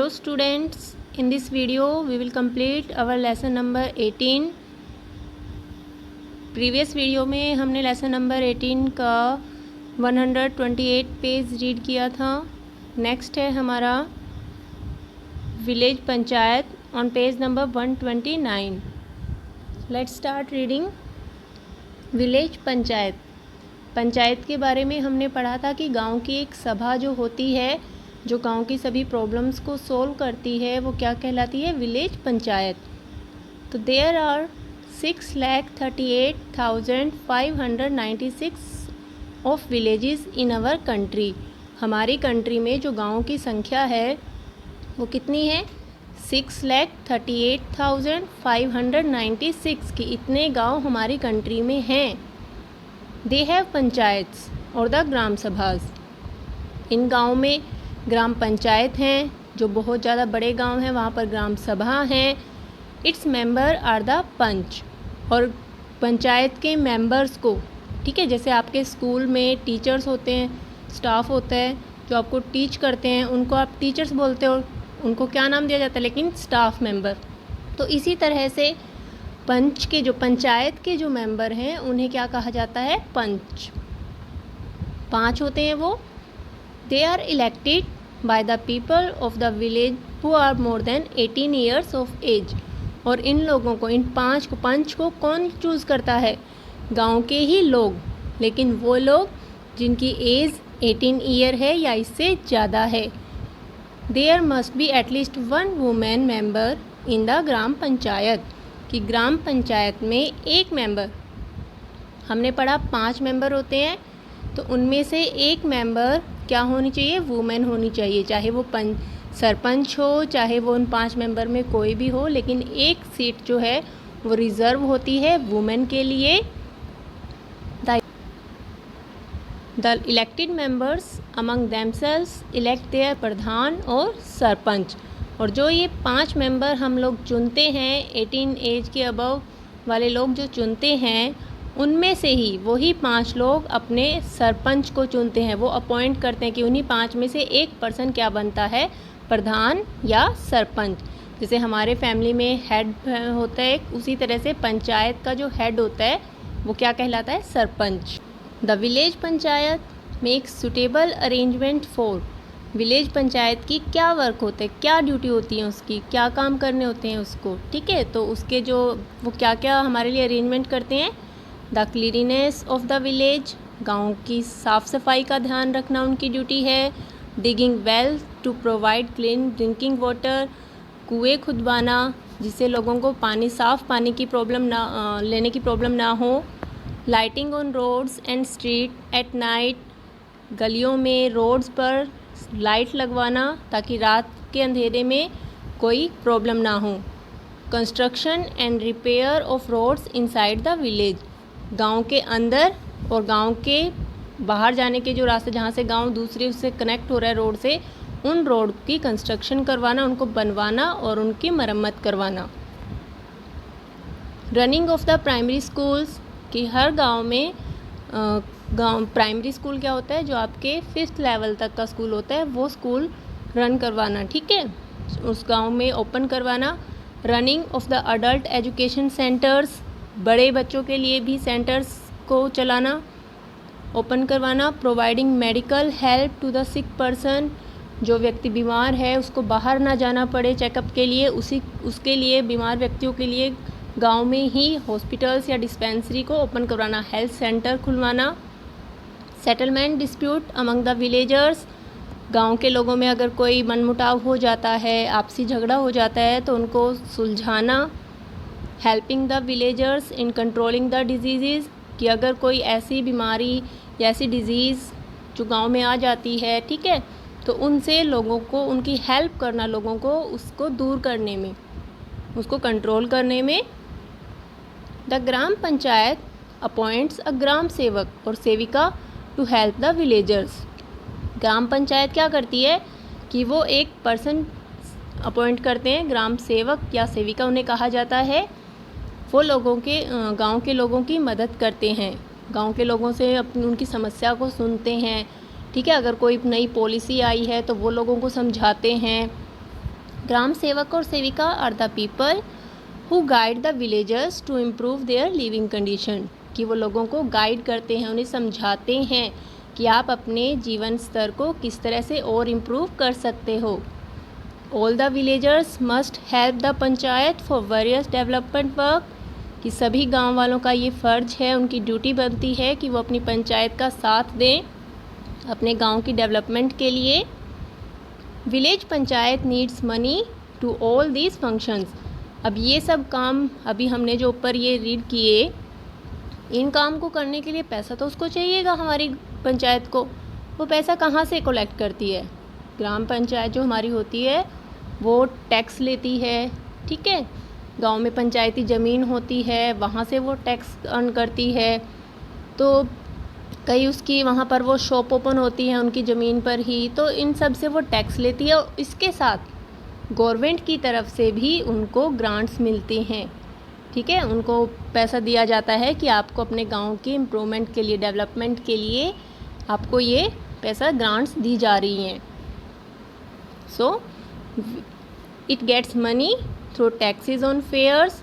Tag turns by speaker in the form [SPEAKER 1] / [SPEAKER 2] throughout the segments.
[SPEAKER 1] Hello students, in this video we will complete our lesson number 18. Previous video में हमने lesson number 18 का 128 page read किया था. Next है हमारा village panchayat on page number 129. Let's start reading. Village panchayat. Panchayat के बारे में हमने पढ़ा था कि गांव की एक सभा जो होती है, जो गांव की सभी प्रॉब्लम्स को सोल्व करती है, वो क्या कहलाती है? विलेज पंचायत. तो there are 6,38,596 of villages in our country. हमारी कंट्री में जो गाँव की संख्या है वो कितनी है? 6,38,596 की इतने गांव हमारी कंट्री में हैं. दे हैव पंचायत्स और द ग्राम सभाज. इन गाँव में ग्राम पंचायत हैं, जो बहुत ज़्यादा बड़े गांव हैं वहाँ पर ग्राम सभा हैं. इट्स मेंबर आर द पंच. और पंचायत के मेंबर्स को, ठीक है, जैसे आपके स्कूल में टीचर्स होते हैं, स्टाफ होता है जो आपको टीच करते हैं, उनको आप टीचर्स बोलते हो, उनको क्या नाम दिया जाता है? लेकिन स्टाफ मेंबर. तो इसी तरह से पंच के, जो पंचायत के जो मेंबर हैं, उन्हें क्या कहा जाता है? पंच. 5 होते हैं वो. They are elected by the people of the village who are more than 18 years of age. और इन लोगों को, इन 5 को, पंच को कौन चूज़ करता है? गांव के ही लोग, लेकिन वो लोग जिनकी एज 18 ईयर है या इससे ज़्यादा है. There must be at least 1 women member in the gram panchayat. कि ग्राम पंचायत में एक मेंबर, हमने पढ़ा 5 मेंबर होते हैं, तो उनमें से एक मेंबर क्या होनी चाहिए? वुमेन होनी चाहिए. चाहे वो सरपंच हो, चाहे वो उन 5 मेंबर में कोई भी हो, लेकिन एक सीट जो है वो रिज़र्व होती है वुमेन के लिए. The elected members among themselves elect their pradhan और सरपंच. और जो ये 5 मेंबर हम लोग चुनते हैं, 18 एज के अबव वाले लोग जो चुनते हैं, उनमें से ही वही 5 लोग अपने सरपंच को चुनते हैं. वो अपॉइंट करते हैं कि उन्हीं 5 में से एक पर्सन क्या बनता है? प्रधान या सरपंच. जैसे हमारे फैमिली में हेड होता है, उसी तरह से पंचायत का जो हेड होता है वो क्या कहलाता है? Sarpanch. The village panchayat makes suitable arrangement for. Village panchayat की क्या वर्क होता है, क्या ड्यूटी होती है उसकी, क्या काम करने होते हैं उसको, ठीक है. तो उसके जो वो क्या क्या हमारे लिए अरेंजमेंट करते हैं? The cleanliness of the village. गाँव की साफ़ सफाई का ध्यान रखना उनकी ड्यूटी है. Digging well to provide clean drinking water. कुएँ खुदवाना जिससे लोगों को पानी, साफ़ पानी की प्रॉब्लम ना लेने की प्रॉब्लम ना हो. Lighting on roads and street at night. गलियों में, रोड्स पर लाइट लगवाना ताकि रात के अंधेरे में कोई प्रॉब्लम ना हो. Construction and repair of roads inside the village. गांव के अंदर और गांव के बाहर जाने के जो रास्ते, जहां से गांव दूसरे उससे कनेक्ट हो रहा है रोड से, उन रोड की कंस्ट्रक्शन करवाना, उनको बनवाना और उनकी मरम्मत करवाना. Running of the primary schools. कि हर गांव में गांव प्राइमरी स्कूल क्या होता है? जो आपके 5th लेवल तक का स्कूल होता है, वो स्कूल रन करवाना, ठीक है, उस गांव में ओपन करवाना. Running of the adult education centres. बड़े बच्चों के लिए भी सेंटर्स को चलाना, ओपन करवाना. Providing medical help to the sick person. जो व्यक्ति बीमार है उसको बाहर ना जाना पड़े चेकअप के लिए, उसके लिए, बीमार व्यक्तियों के लिए गांव में ही हॉस्पिटल्स या डिस्पेंसरी को ओपन करवाना, हेल्थ सेंटर खुलवाना. Settlement dispute among the villagers. गांव के लोगों में अगर कोई मनमुटाव हो जाता है, आपसी झगड़ा हो जाता है, तो उनको सुलझाना. Helping the villagers in controlling the disease. कि अगर कोई ऐसी बीमारी या ऐसी डिज़ीज़ जो गांव में आ जाती है, ठीक है, तो उनसे लोगों को, उनकी हेल्प करना, लोगों को उसको दूर करने में, उसको कंट्रोल करने में. द ग्राम पंचायत अपॉइंट्स अ ग्राम सेवक और सेविका टू हेल्प द विलेजर्स. ग्राम पंचायत क्या करती है कि वो एक पर्सन अपॉइंट करते हैं, ग्राम सेवक या सेविका उन्हें कहा जाता है. वो लोगों के, गांव के लोगों की मदद करते हैं, गांव के लोगों से उनकी समस्या को सुनते हैं, ठीक है. अगर कोई नई पॉलिसी आई है तो वो लोगों को समझाते हैं, ग्राम सेवक और सेविका are the people who guide the villagers to improve their living condition, कि वो लोगों को गाइड करते हैं, उन्हें समझाते हैं कि आप अपने जीवन स्तर को किस तरह से और इम्प्रूव कर सकते हो। All the villagers must help the panchayat for various development work, कि सभी गांव वालों का ये फ़र्ज है, उनकी ड्यूटी बनती है कि वो अपनी पंचायत का साथ दें अपने गांव की डेवलपमेंट के लिए। Village panchayat needs money to all these functions. अब ये सब काम अभी हमने जो ऊपर ये रीड किए, इन काम को करने के लिए पैसा तो उसको चाहिएगा हमारी पंचायत को। वो पैसा कहाँ से कलेक्ट करती है? ग्राम पंचायत जो हमारी होती है वो टैक्स लेती है, ठीक है। गांव में पंचायती ज़मीन होती है, वहाँ से वो टैक्स अर्न करती है। तो कई उसकी वहाँ पर वो शॉप ओपन होती है उनकी ज़मीन पर ही, तो इन सब से वो टैक्स लेती है। और इसके साथ गवर्नमेंट की तरफ से भी उनको ग्रांट्स मिलते हैं, ठीक है। उनको पैसा दिया जाता है कि आपको अपने गांव की इम्प्रूवमेंट के लिए, डेवलपमेंट के लिए आपको ये पैसा ग्रांट्स दी जा रही हैं। So it gets money through taxes on fairs,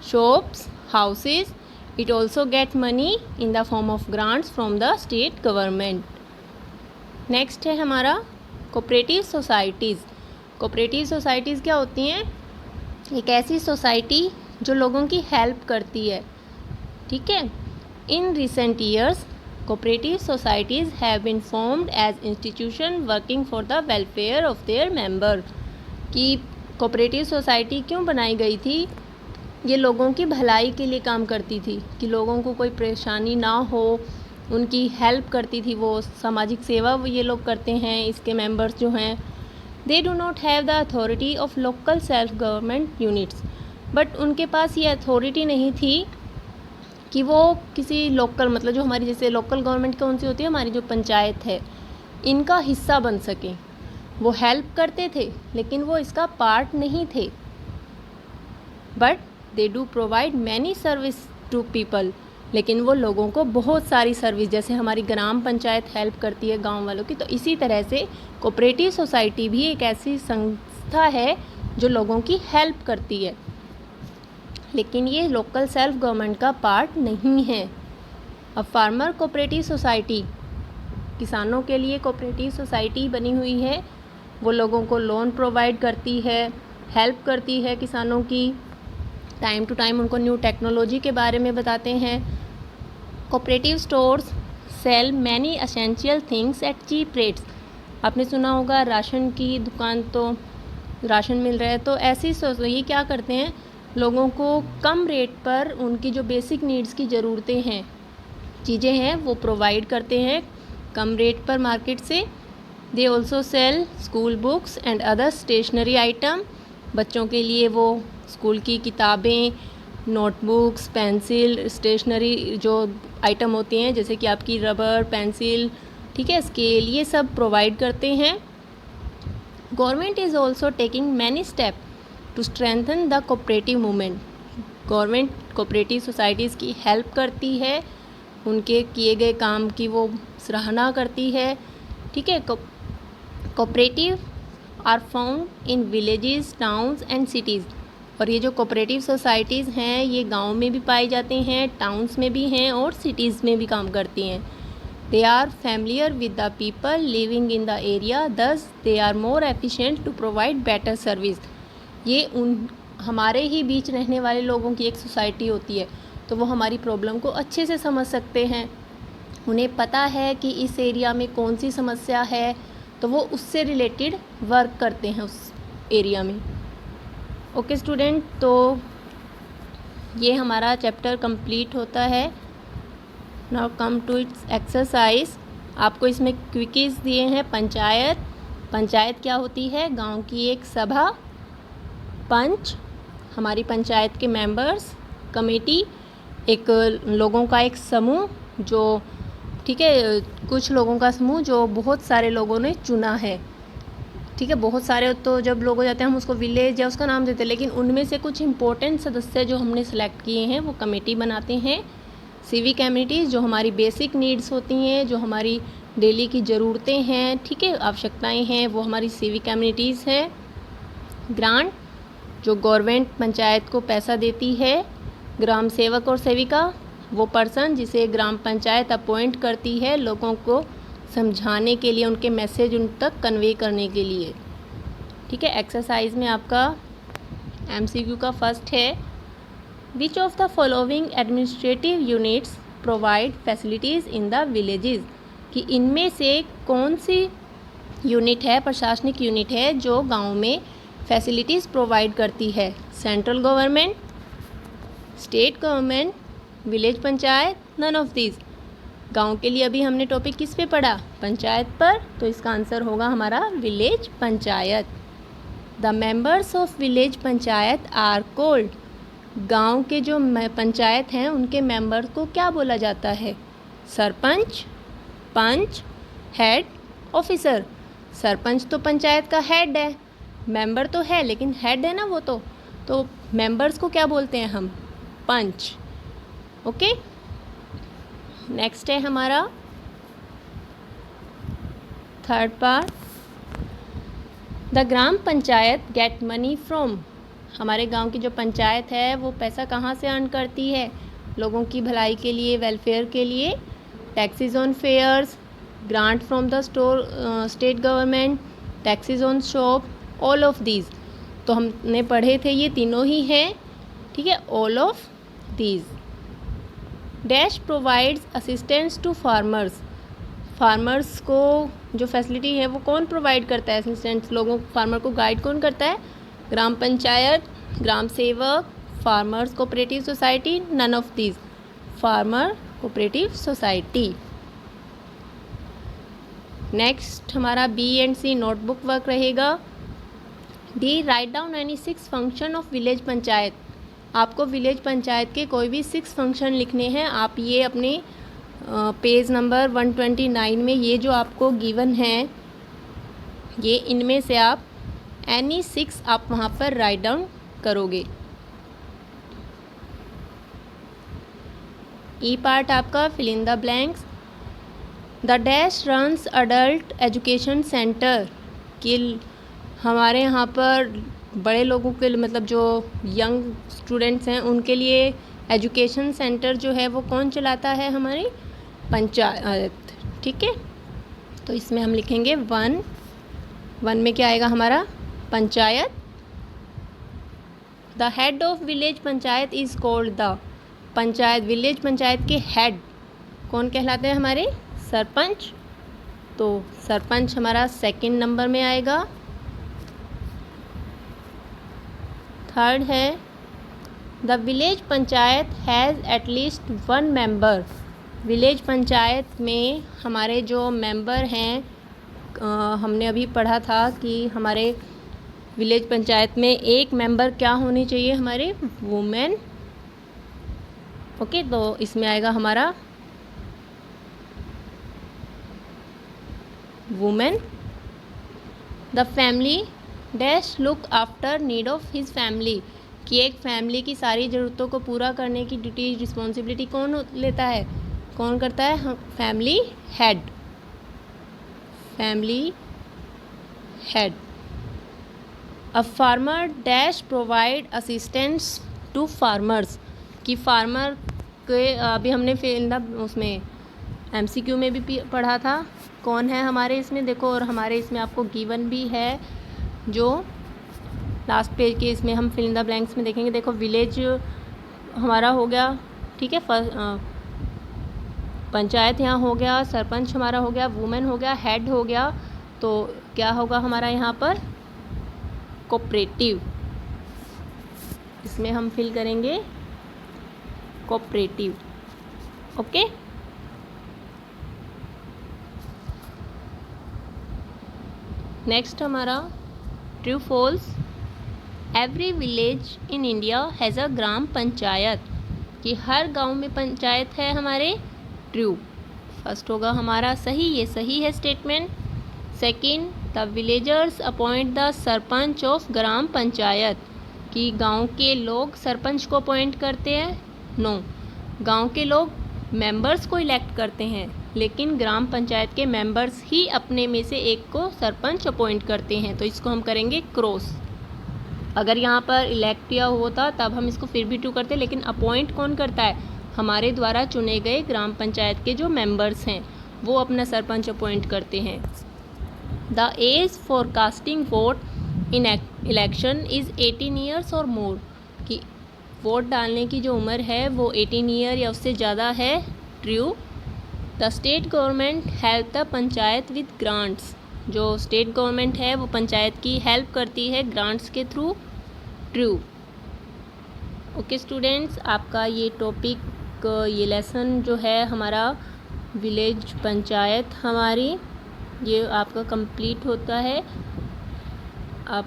[SPEAKER 1] shops, houses. It also get money in the form of grants from the state government. Next है हमारा कोऑपरेटिव सोसाइटीज़। कोऑपरेटिव सोसाइटीज़ क्या होती हैं? एक ऐसी सोसाइटी जो लोगों की हेल्प करती है, ठीक है। In recent years cooperative societies have been formed as institution working for the welfare of their member. कि कोऑपरेटिव सोसाइटी क्यों बनाई गई थी? ये लोगों की भलाई के लिए काम करती थी, कि लोगों को कोई परेशानी ना हो, उनकी हेल्प करती थी। वो सामाजिक सेवा वो ये लोग करते हैं, इसके मेंबर्स जो हैं। They do not have the authority of local self government units, but उनके पास ये अथॉरिटी नहीं थी कि वो किसी लोकल, मतलब जो हमारी जैसे लोकल गवर्नमेंट कौन सी होती है, हमारी जो पंचायत है, इनका हिस्सा बन सकें। वो हेल्प करते थे लेकिन वो इसका पार्ट नहीं थे। But they do provide many service to people, लेकिन वो लोगों को बहुत सारी सर्विस, जैसे हमारी ग्राम पंचायत हेल्प करती है गांव वालों की, तो इसी तरह से कोऑपरेटिव सोसाइटी भी एक ऐसी संस्था है जो लोगों की हेल्प करती है, लेकिन ये लोकल सेल्फ गवर्नमेंट का पार्ट नहीं है। अब फार्मर कोऑपरेटिव सोसाइटी, किसानों के लिए कोऑपरेटिव सोसाइटी बनी हुई है। वो लोगों को लोन प्रोवाइड करती है, हेल्प करती है किसानों की, टाइम टू टाइम उनको न्यू टेक्नोलॉजी के बारे में बताते हैं। Cooperative stores sell many essential things at cheap rates. आपने सुना होगा राशन की दुकान, तो राशन मिल रहा है, तो ऐसी ये क्या करते हैं, लोगों को कम रेट पर उनकी जो बेसिक नीड्स की ज़रूरतें हैं, चीज़ें हैं, वो प्रोवाइड करते हैं कम रेट पर मार्केट से। They also sell school books and other stationery item. बच्चों के लिए वो स्कूल की किताबें, नोटबुक्स, पेंसिल, स्टेशनरी जो आइटम होती हैं, जैसे कि आपकी रबर, पेंसिल, ठीक है, स्केल, ये सब प्रोवाइड करते हैं। Government is also taking many step to strengthen the cooperative movement. Government cooperative societies की हेल्प करती है, उनके किए गए काम की वो सराहना करती है, ठीक है। Cooperative are found in villages, towns and cities. और ये जो कोऑपरेटिव सोसाइटीज़ हैं ये गांव में भी पाई जाती हैं, टाउन्स में भी हैं और सिटीज़ में भी काम करती हैं। They are familiar with the people living in the area, thus they are more efficient to provide better service. ये उन हमारे ही बीच रहने वाले लोगों की एक सोसाइटी होती है, तो वो हमारी प्रॉब्लम को अच्छे से समझ सकते हैं। उन्हें पता है कि इस एरिया में कौन सी समस्या है, तो वो उससे रिलेटेड वर्क करते हैं उस एरिया में। ओके स्टूडेंट, तो ये हमारा चैप्टर कंप्लीट होता है। Now come to its exercise. आपको इसमें क्विकीज दिए हैं। पंचायत क्या होती है? गांव की एक सभा। पंच हमारी पंचायत के मेंबर्स। कमेटी एक लोगों का एक समूह जो, ठीक है, कुछ लोगों का समूह जो बहुत सारे लोगों ने चुना है, ठीक है। बहुत सारे तो जब लोग हो जाते हैं हम उसको विलेज या उसका नाम देते हैं, लेकिन उनमें से कुछ इंपॉर्टेंट सदस्य जो हमने सेलेक्ट किए हैं वो कमेटी बनाते हैं। सिविक कम्युनिटीज़ जो हमारी बेसिक नीड्स होती हैं, जो हमारी डेली की ज़रूरतें हैं, ठीक है, आवश्यकताएं हैं, वो हमारी सिविक कम्युनिटीज़ हैं। ग्रांट, जो गवर्नमेंट पंचायत को पैसा देती है। ग्राम सेवक और सेविका, वो पर्सन जिसे ग्राम पंचायत अपॉइंट करती है लोगों को समझाने के लिए, उनके मैसेज उन तक कन्वे करने के लिए। ठीक है, एक्सरसाइज में आपका MCQ का फर्स्ट है, which of the following administrative units provide facilities in the villages, कि इनमें से कौन सी यूनिट है, प्रशासनिक यूनिट है जो गांव में फैसिलिटीज़ प्रोवाइड करती है। Central government, state government, village panchayat, none of these. गांव के लिए अभी हमने टॉपिक किस पे पढ़ा, पंचायत पर, तो इसका आंसर होगा हमारा village panchayat. The members of village panchayat are called, गांव के जो पंचायत हैं उनके मेंबर को क्या बोला जाता है, सरपंच, पंच, हेड, ऑफिसर। सरपंच तो पंचायत का हेड है, मेंबर तो है लेकिन हेड है ना वो, तो मेंबर्स को क्या बोलते हैं हम, पंच। ओके, नेक्स्ट है हमारा third part, the gram panchayat get money from, हमारे गांव की जो पंचायत है वो पैसा कहाँ से अर्न करती है, लोगों की भलाई के लिए, वेलफेयर के लिए। Taxes on fairs, grant from the state government, taxes on shop, all of these. तो हमने पढ़े थे ये तीनों ही हैं, ठीक है, all of these. Dash provides assistance to farmers, farmers को जो फैसिलिटी है वो कौन प्रोवाइड करता है, असिस्टेंस, लोगों फार्मर को गाइड कौन करता है, ग्राम panchayat, gram sevak, farmers cooperative society, none of these, farmer cooperative society. Next हमारा B and C notebook work रहेगा। D, write down any 6 function of village panchayat, आपको विलेज पंचायत के कोई भी 6 फंक्शन लिखने हैं। आप ये अपने पेज नंबर 129 में ये जो आपको गिवन है, ये इनमें से आप एनी 6 आप वहाँ पर राइट डाउन करोगे। E पार्ट आपका fill in the blanks. The dash runs adult education centre, कि हमारे यहाँ पर बड़े लोगों के मतलब जो यंग स्टूडेंट्स हैं उनके लिए एजुकेशन सेंटर जो है वो कौन चलाता है, हमारी पंचायत। ठीक है, तो इसमें हम लिखेंगे 1 में क्या आएगा हमारा, panchayat. The head of village panchayat is called the, panchayat, village panchayat के हेड कौन कहलाते हैं, हमारे सरपंच। तो सरपंच हमारा 2nd नंबर में आएगा। थर्ड है, the village panchayat has at least 1 member, village panchayat में हमारे जो मेंबर हैं, हमने अभी पढ़ा था कि हमारे विलेज पंचायत में एक मेंबर क्या होनी चाहिए, हमारे वुमेन। ओके, तो इसमें आएगा हमारा women. The family dash look after need of his family, कि एक फैमिली की सारी ज़रूरतों को पूरा करने की ड्यूटी, रिस्पॉन्सिबिलिटी कौन लेता है, कौन करता है, family head, family head. A farmer dash provide assistance to farmers, कि फार्मर के अभी हमने फिर उसमें MCQ में भी पढ़ा था, कौन है हमारे इसमें देखो, और हमारे इसमें आपको गिवन भी है जो लास्ट पेज के इसमें हम फिल इन द ब्लैंक्स में देखेंगे। देखो विलेज हमारा हो गया, ठीक है, पंचायत यहाँ हो गया, सरपंच हमारा हो गया, वुमेन हो गया, हेड हो गया, तो क्या होगा हमारा यहाँ पर, कोऑपरेटिव, इसमें हम फिल करेंगे कोऑपरेटिव। ओके, नेक्स्ट हमारा true false, every village in India has a gram panchayat, कि हर गांव में पंचायत है हमारे, ट्रू। फर्स्ट होगा हमारा सही, ये सही है statement. Second, the villagers appoint the sarpanch of gram panchayat, कि गांव के लोग सरपंच को अपॉइंट करते हैं, नो, गांव के लोग मेंबर्स को इलेक्ट करते हैं, लेकिन ग्राम पंचायत के मेंबर्स ही अपने में से एक को सरपंच अपॉइंट करते हैं, तो इसको हम करेंगे क्रॉस। अगर यहाँ पर इलेक्ट किया होता तब हम इसको फिर भी ट्रू करते, लेकिन अपॉइंट कौन करता है? हमारे द्वारा चुने गए ग्राम पंचायत के जो मेंबर्स हैं वो अपना सरपंच अपॉइंट करते हैं। The age for casting vote in election is 18 years और मोर, कि वोट डालने की जो उम्र है वो 18 ईयर या उससे ज़्यादा है, true. The state government help the panchayat with grants, जो स्टेट गवर्नमेंट है वो पंचायत की हेल्प करती है ग्रांट्स के थ्रू, ट्रू। ओके स्टूडेंट्स, आपका ये टॉपिक, ये लेसन जो है हमारा विलेज पंचायत हमारी, ये आपका कंप्लीट होता है। आप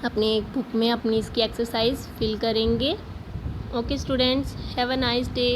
[SPEAKER 1] अपने बुक में अपनी इसकी एक्सरसाइज फिल करेंगे। Okay students, have a nice day.